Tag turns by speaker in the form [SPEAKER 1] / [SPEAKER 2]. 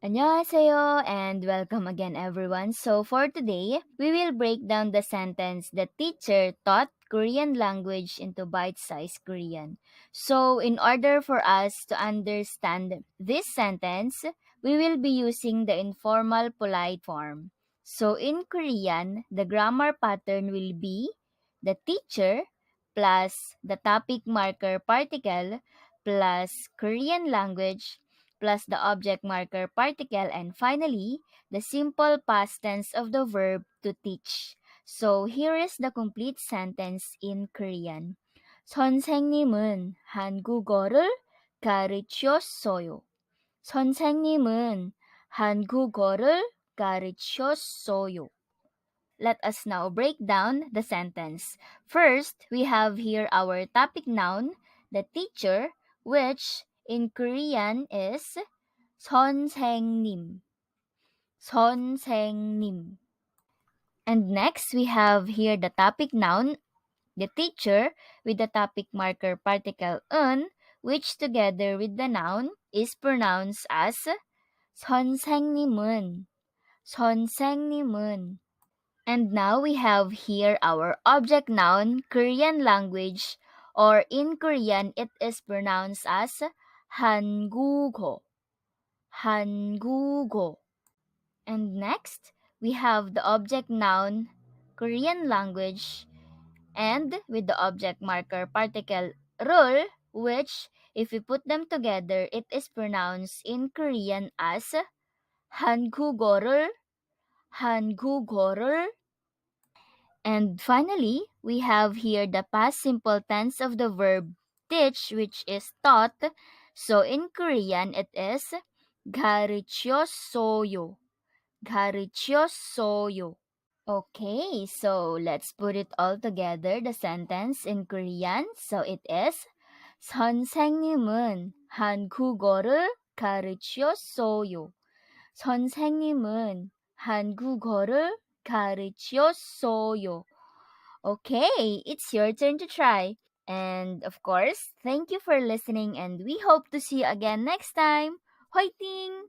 [SPEAKER 1] 안녕하세요 and welcome again everyone. So for today, we will break down the sentence the teacher taught Korean language into bite-sized Korean. So in order for us to understand this sentence, we will be using the informal polite form. So in Korean, the grammar pattern will be the teacher plus the topic marker particle plus Korean language plus the object marker particle, and finally, the simple past tense of the verb to teach. So here is the complete sentence in Korean. 선생님은 한국어를 가르쳤어요. 선생님은 한국어를 가르쳤어요. Let us now break down the sentence. First, we have here our topic noun, the teacher, which in Korean is 선생님. 선생님. And next, we have here the topic noun, the teacher, with the topic marker particle un, which together with the noun is pronounced as 선생님은. 선생님은. And now we have here our object noun, Korean language, or in Korean it is pronounced as 한국어. 한국어. And next, we have the object noun, Korean language, and with the object marker particle 를, which if we put them together, it is pronounced in Korean as 한국어를. 한국어를. And finally, we have here the past simple tense of the verb teach, which is taught. So in Korean, it is 가르쳤어요. 가르쳤어요. Okay, so let's put it all together, the sentence in Korean. So it is 선생님은 한국어를 가르쳤어요. 선생님은 한국어를 가르쳤어요. Okay, it's your turn to try. And of course, thank you for listening and we hope to see you again next time. 화이팅!